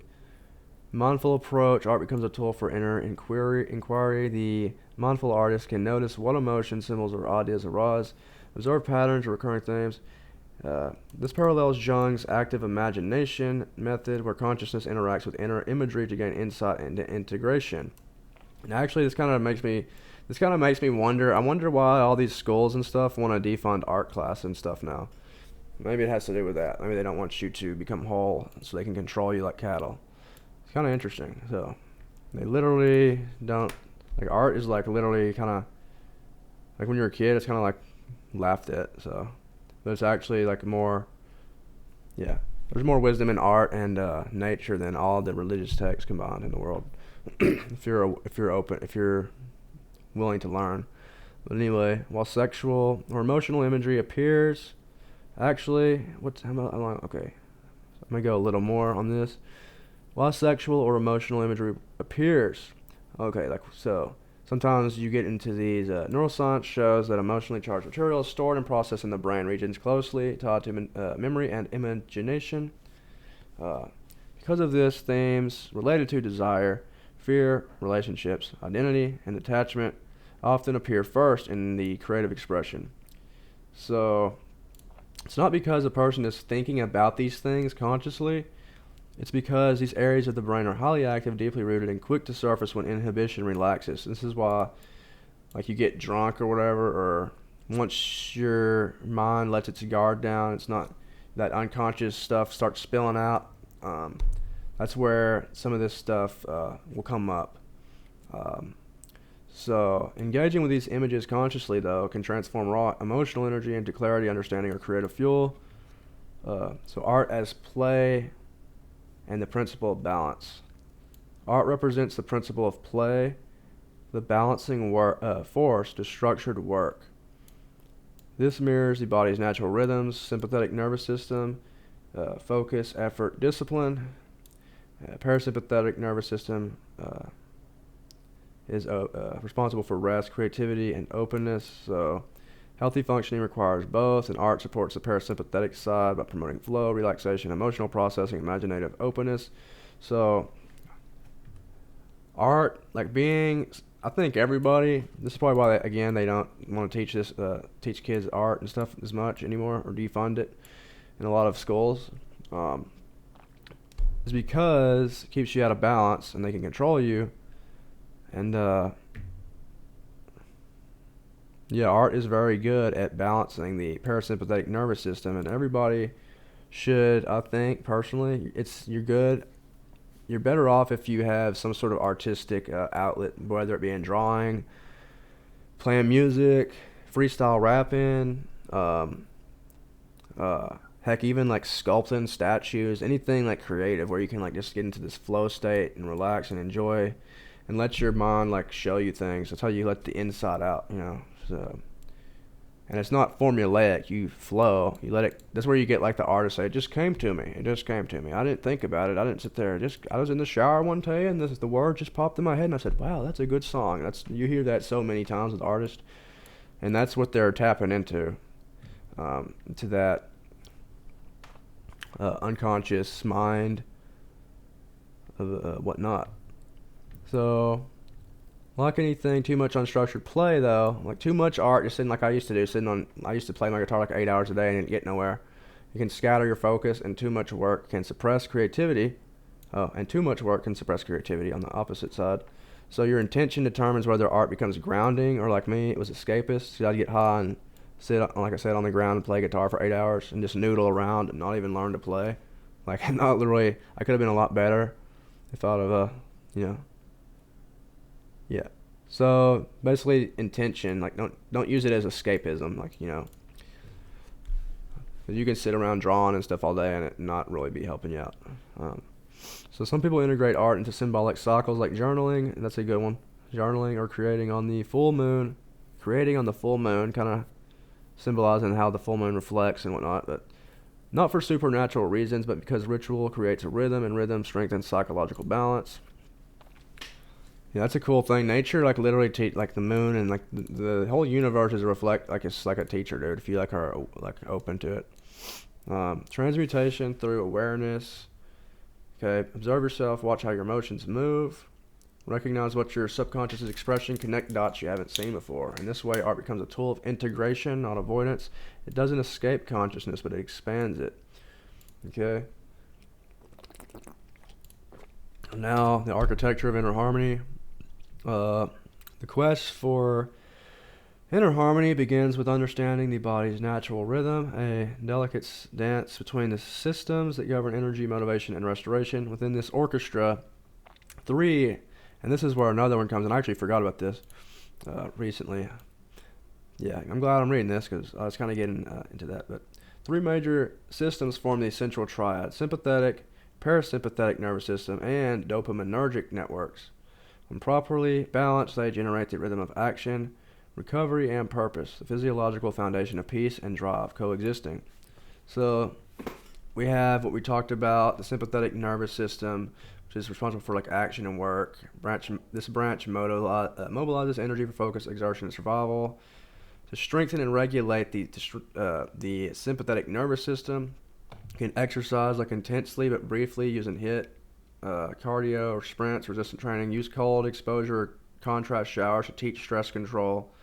Mindful approach. Art becomes a tool for inner inquiry. The mindful artist can notice what emotions, symbols, or ideas arise, observe patterns or recurring themes. This parallels Jung's active imagination method, where consciousness interacts with inner imagery to gain insight into integration. And actually, this kind of makes me wonder. I wonder why all these schools and stuff want to defund art class and stuff now. Maybe it has to do with that. Maybe they don't want you to become whole so they can control you like cattle. It's kind of interesting. So they literally don't, like, art is like literally kind of like when you're a kid, it's kind of like laughed at. So, but it's actually like more, yeah, there's more wisdom in art and nature than all the religious texts combined in the world. if you're willing to learn. But anyway, while sexual or emotional imagery appears, actually, okay, I'm gonna go a little more on this. While sexual or emotional imagery appears, okay, like so, sometimes you get into these. Neuroscience shows that emotionally charged material is stored and processed in the brain regions closely tied to memory and imagination. Because of this, themes related to desire, fear, relationships, identity, and attachment often appear first in the creative expression. So it's not because a person is thinking about these things consciously. It's because these areas of the brain are highly active, deeply rooted, and quick to surface when inhibition relaxes. This is why, like, you get drunk or whatever, or once your mind lets its guard down, it's not that unconscious stuff starts spilling out. That's where some of this stuff will come up. So, engaging with these images consciously, though, can transform raw emotional energy into clarity, understanding, or creative fuel. So, art as play and the principle of balance. Art represents the principle of play, the balancing force to structured work. This mirrors the body's natural rhythms, sympathetic nervous system, focus, effort, discipline. Parasympathetic nervous system is responsible for rest, creativity, and openness. So, healthy functioning requires both, and art supports the parasympathetic side by promoting flow, relaxation, emotional processing, imaginative openness. So, art, like being, I think everybody, this is probably why, again, they don't want to teach kids art and stuff as much anymore, or defund it in a lot of schools, is because it keeps you out of balance and they can control you. And art is very good at balancing the parasympathetic nervous system, and everybody should, I think, personally, you're better off if you have some sort of artistic outlet, whether it be in drawing, playing music, freestyle rapping, heck, even like sculpting statues, anything like creative where you can like just get into this flow state and relax and enjoy and let your mind like show you things. That's how you let the inside out, you know. So, and it's not formulaic. You flow. You let it. That's where you get like the artist say, "It just came to me. It just came to me. I didn't think about it. I didn't sit there. I was in the shower one day, and the word just popped in my head, and I said, "Wow, that's a good song." You hear that so many times with artists, and that's what they're tapping into that unconscious mind of whatnot. So, like anything, too much unstructured play, though, like too much art, just sitting like I used to do, I used to play my guitar like 8 hours a day and didn't get nowhere. You can scatter your focus, and too much work can suppress creativity. And too much work can suppress creativity on the opposite side. So your intention determines whether art becomes grounding, or like me, it was escapist. So I'd get high and sit, like I said, on the ground and play guitar for 8 hours and just noodle around and not even learn to play. Like, not literally, I could have been a lot better if I'd have, yeah. So basically, intention, like don't use it as escapism, like, you know. You can sit around drawing and stuff all day and it not really be helping you out. So some people integrate art into symbolic cycles like journaling, and that's a good one. Journaling or creating on the full moon. Creating on the full moon, kind of symbolizing how the full moon reflects and whatnot, but not for supernatural reasons, but because ritual creates a rhythm, and rhythm strengthens psychological balance. Yeah, that's a cool thing. Nature, like, literally like the moon and like the whole universe is it's like a teacher, dude. If you like are like open to it. Transmutation through awareness. Okay, observe yourself, watch how your emotions move, recognize what your subconscious is expressing, connect dots you haven't seen before. In this way, art becomes a tool of integration, not avoidance. It doesn't escape consciousness, but it expands it. Okay. Now, the architecture of inner harmony. The quest for inner harmony begins with understanding the body's natural rhythm, a delicate dance between the systems that govern energy, motivation, and restoration. Within this orchestra, and this is where another one comes, and I actually forgot about this recently. Yeah, I'm glad I'm reading this because I was kind of getting into that. But 3 major systems form the essential triad: sympathetic, parasympathetic nervous system, and dopaminergic networks. When properly balanced, they generate the rhythm of action, recovery, and purpose, the physiological foundation of peace and drive coexisting. So we have what we talked about, the sympathetic nervous system, which is responsible for like action and work. This branch mobilizes energy for focus, exertion, and survival. To strengthen and regulate the sympathetic nervous system, you can exercise like intensely but briefly using HIIT, cardio or sprints, resistant training. Use cold exposure or contrast showers to teach stress control.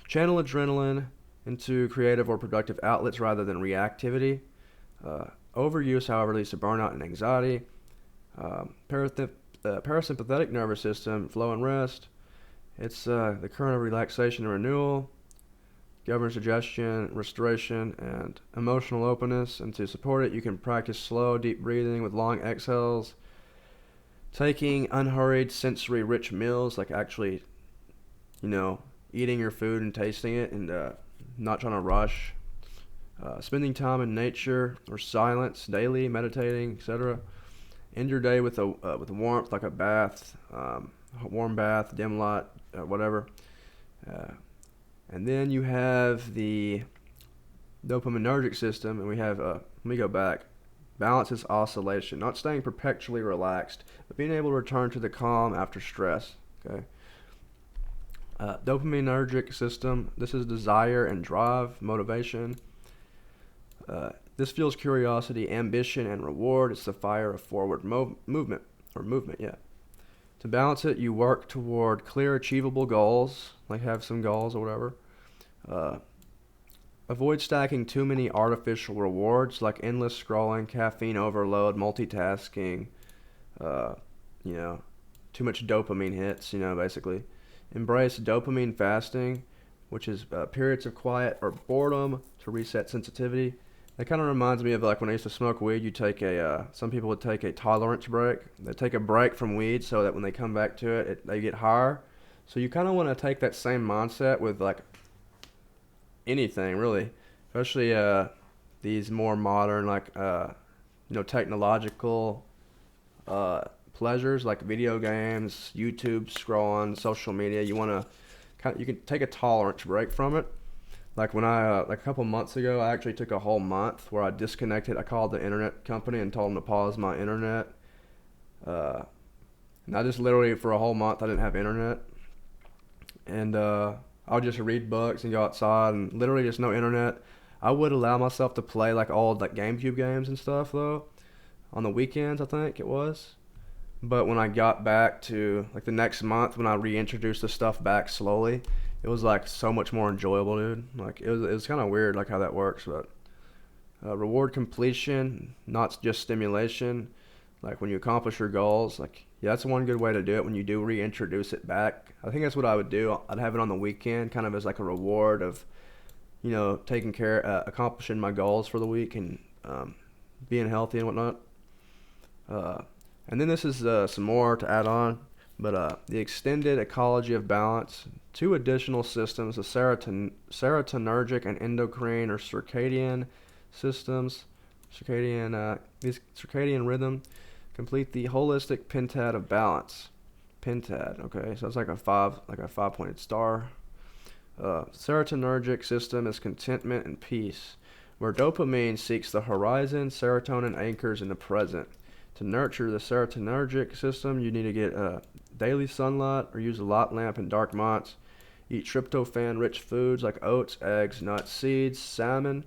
Channel adrenaline into creative or productive outlets rather than reactivity. Overuse, however, leads to burnout and anxiety. Parasympathetic nervous system, flow and rest. It's the current of relaxation and renewal. Governs digestion, restoration, and emotional openness. And to support it, you can practice slow, deep breathing with long exhales. Taking unhurried, sensory-rich meals, like actually, eating your food and tasting it, and not trying to rush. Spending time in nature or silence daily, meditating, etc. End your day with warmth, like a bath, a warm bath, dim light, whatever. And then you have the dopaminergic system, and we have, let me go back. Balance is oscillation, not staying perpetually relaxed, but being able to return to the calm after stress. Okay. Dopaminergic system, this is desire and drive, motivation. This fuels curiosity, ambition, and reward. It's the fire of forward movement. Yeah. To balance it, you work toward clear, achievable goals, like have some goals or whatever. Avoid stacking too many artificial rewards, like endless scrolling, caffeine overload, multitasking, too much dopamine hits, basically. Embrace dopamine fasting, which is periods of quiet or boredom to reset sensitivity. That kind of reminds me of like when I used to smoke weed. You take some people would take a tolerance break. They take a break from weed so that when they come back to it, they get higher. So you kind of want to take that same mindset with like anything really, especially these more modern like technological pleasures like video games, YouTube scrolling, social media. You want to you can take a tolerance break from it. Like when like a couple months ago, I actually took a whole month where I disconnected. I called the internet company and told them to pause my internet. And I just literally for a whole month I didn't have internet, and I would just read books and go outside and literally just no internet. I would allow myself to play like old like GameCube games and stuff though, on the weekends I think it was. But when I got back to like the next month when I reintroduced the stuff back slowly, it was like so much more enjoyable, dude. Like it was kind of weird like how that works, but reward completion, not just stimulation. Like when you accomplish your goals, like yeah, that's one good way to do it when you do reintroduce it back. I think that's what I would do. I'd have it on the weekend, kind of as like a reward of, taking care, accomplishing my goals for the week and being healthy and whatnot. And then this is some more to add on, but the extended ecology of balance, 2 additional systems, the serotonergic and endocrine or circadian systems, these circadian rhythm, complete the holistic pentad of balance. Pentad, okay, so it's like a 5-pointed star. Serotonergic system is contentment and peace, where dopamine seeks the horizon, serotonin anchors in the present. To nurture the serotonergic system, you need to get daily sunlight or use a light lamp in dark months. Eat tryptophan-rich foods like oats, eggs, nuts, seeds, salmon.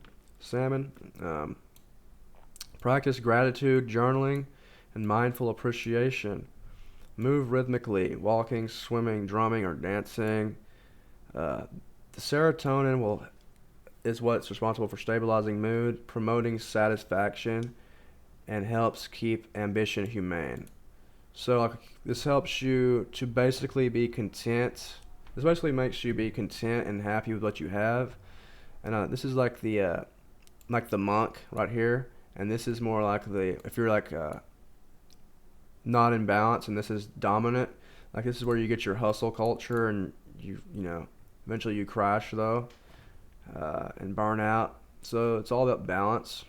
Practice gratitude, journaling, and mindful appreciation. Move rhythmically, walking, swimming, drumming, or dancing. The serotonin is what's responsible for stabilizing mood, promoting satisfaction, and helps keep ambition humane. So this helps you to basically be content. This basically makes you be content and happy with what you have. And this is like the monk right here, and this is more like if you're like not in balance, and this is dominant. Like this is where you get your hustle culture, and eventually you crash though, and burn out. So it's all about balance.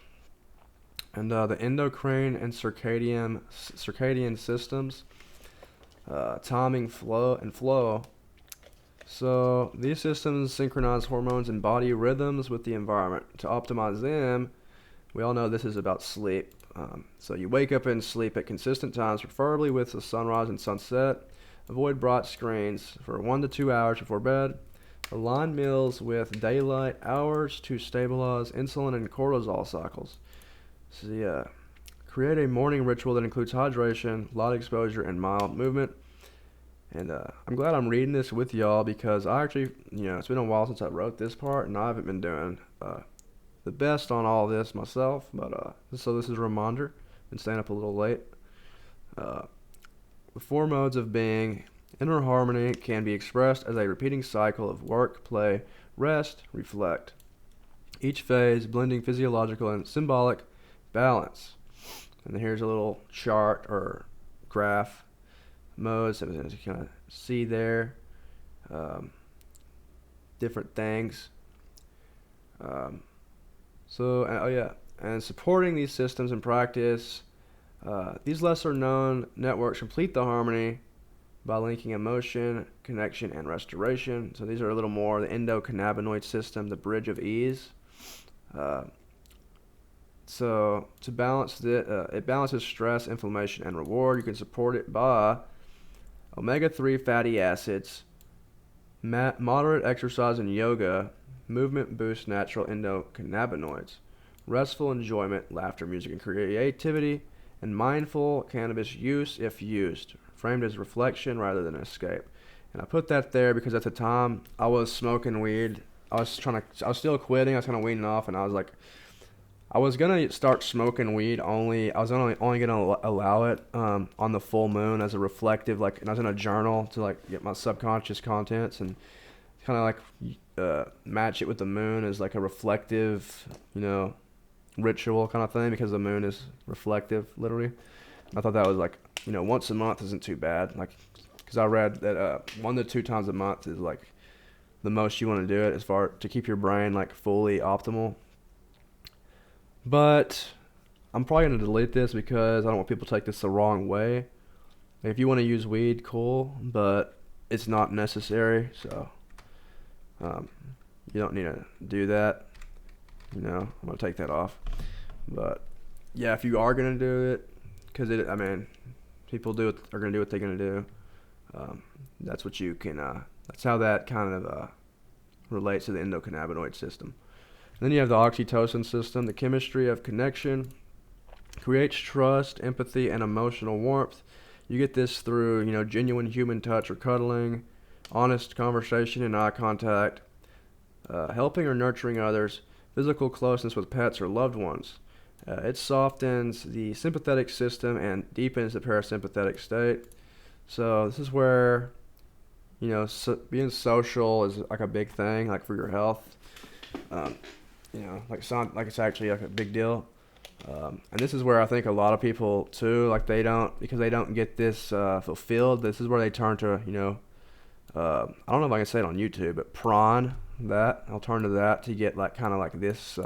And the endocrine and circadian systems, timing, flow. So these systems synchronize hormones and body rhythms with the environment. To optimize them, we all know this is about sleep. So you wake up and sleep at consistent times, preferably with the sunrise and sunset. Avoid bright screens for 1 to 2 hours before bed. Align meals with daylight hours to stabilize insulin and cortisol cycles. So yeah, create a morning ritual that includes hydration, light exposure, and mild movement. And I'm glad I'm reading this with y'all because I actually, it's been a while since I wrote this part, and I haven't been doing the best on all this myself. But so this is a reminder. Been staying up a little late. The 4 modes of being. Inner harmony can be expressed as a repeating cycle of work, play, rest, reflect. Each phase blending physiological and symbolic balance. And here's a little chart or graph modes, as you kind of see there. different things. And supporting these systems in practice, these lesser known networks complete the harmony by linking emotion, connection, and restoration. So these are a little more the endocannabinoid system, the bridge of ease. So to balance it balances stress, inflammation, and reward. You can support it by omega-3 fatty acids, moderate exercise and yoga. Movement boosts natural endocannabinoids. Restful enjoyment, laughter, music, and creativity. And mindful cannabis use if used, framed as reflection rather than escape. And I put that there because at the time I was smoking weed. I was still quitting. I was kind of weaning off, and I was like, I was gonna start smoking weed only. I was only gonna allow it on the full moon as a reflective, like, and I was in a journal to like get my subconscious contents and kind of like match it with the moon as like a reflective, ritual kind of thing, because the moon is reflective, literally. I thought that was like, once a month isn't too bad, like, because I read that 1 to 2 times a month is like the most you want to do it as far to keep your brain like fully optimal. But I'm probably going to delete this because I don't want people to take this the wrong way. If you want to use weed, cool, but it's not necessary, so you don't need to do that. I'm going to take that off. But yeah, if you are going to do it, because people are going to do what they're going to do. That's what you can, that's how that kind of relates to the endocannabinoid system. Then you have the oxytocin system. The chemistry of connection creates trust, empathy, and emotional warmth. You get this through, genuine human touch or cuddling, honest conversation and eye contact, helping or nurturing others, physical closeness with pets or loved ones. It softens the sympathetic system and deepens the parasympathetic state. So this is where, being social is like a big thing, like for your health. Like it's actually like a big deal. And this is where I think a lot of people too, like because they don't get this fulfilled. This is where they turn to, I don't know if I can say it on YouTube, but I'll turn to that to get like kind of like this,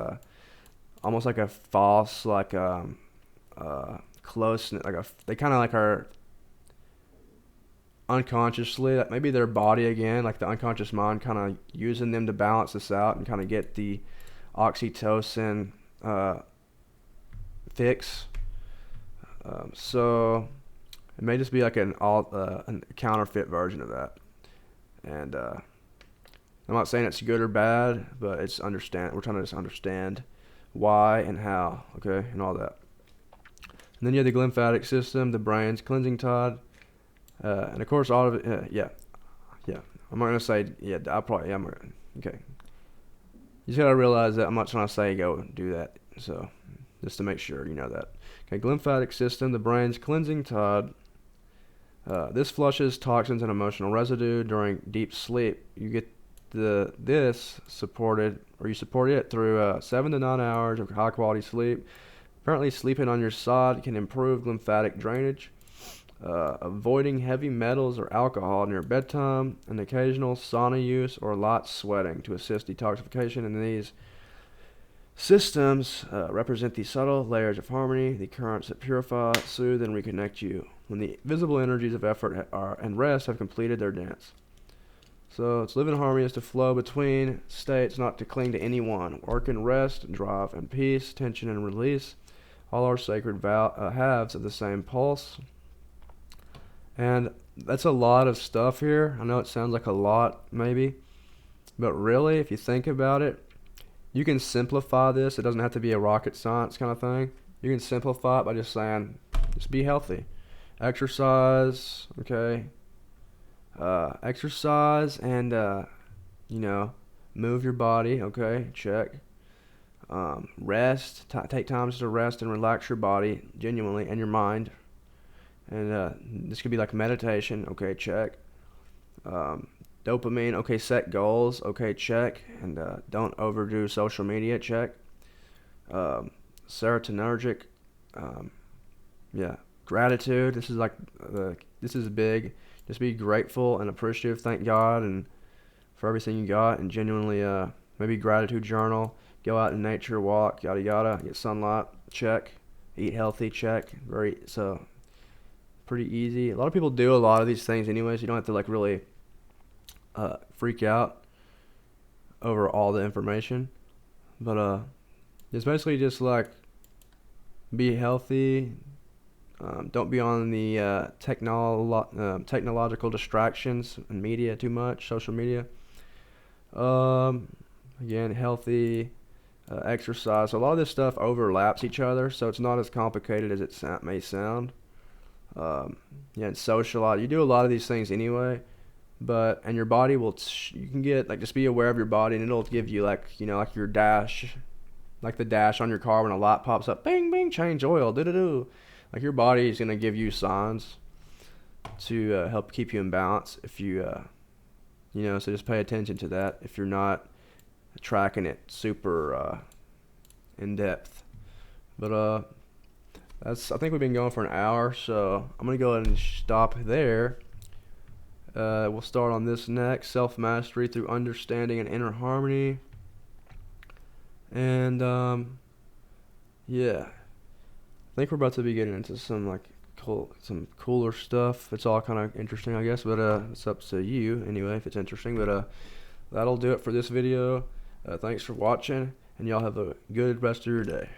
almost like a false, like closeness, they kind of like are unconsciously, like maybe their body again, like the unconscious mind kind of using them to balance this out and kind of get the oxytocin fix. So it may just be like a counterfeit version of that. And I'm not saying it's good or bad, but we're trying to just understand why and how, okay, and all that. And then you have the glymphatic system, the brain's cleansing tide, and of course all of it. I'm not gonna say okay. You just gotta realize that I'm not trying to say go do that. So just to make sure you know that. Okay, glymphatic system, the brain's cleansing tide. This flushes toxins and emotional residue during deep sleep. You get you support it through 7 to 9 hours of high quality sleep. Apparently, sleeping on your side can improve lymphatic drainage. Avoiding heavy metals or alcohol near bedtime, and occasional sauna use or light sweating to assist detoxification. And these systems represent the subtle layers of harmony, the currents that purify, soothe, and reconnect you when the visible energies of effort and rest have completed their dance. So to live in harmony is to flow between states, not to cling to anyone. Work and rest, drive and peace, tension and release. All are sacred halves of the same pulse. And that's a lot of stuff here. I know it sounds like a lot, maybe. But really, if you think about it, you can simplify this. It doesn't have to be a rocket science kind of thing. You can simplify it by just saying, just be healthy. Exercise, okay? Exercise and, move your body, okay? Check. Rest. Take times to rest and relax your body genuinely and your mind. And this could be like meditation, okay, check. Dopamine, okay, set goals, okay, check. And don't overdo social media, check. Serotonergic, gratitude. This is big. Just be grateful and appreciative. Thank God and for everything you got, and genuinely maybe gratitude journal, go out in nature, walk, yada yada, get sunlight, check, eat healthy, check. So pretty easy. A lot of people do a lot of these things anyways. You don't have to like really freak out over all the information, but it's basically just like be healthy. Don't be on the technological distractions and media too much, social media. Again, healthy, exercise. So a lot of this stuff overlaps each other, so it's not as complicated as it may sound. Yeah, and socialize. You do a lot of these things anyway, and your body will. You can get like just be aware of your body, and it'll give you like like your dash, like the dash on your car when a light pops up. Bing, bing, change oil. Do do do. Like your body is gonna give you signs to help keep you in balance. If you so just pay attention to that. If you're not tracking it super in depth, but I think we've been going for an hour, so I'm gonna go ahead and stop there. We'll start on this next, self-mastery through understanding and inner harmony. And yeah, I think we're about to be getting into some cooler stuff. It's all kind of interesting, I guess, but it's up to you anyway if it's interesting. But that'll do it for this video. Thanks for watching, and y'all have a good rest of your day.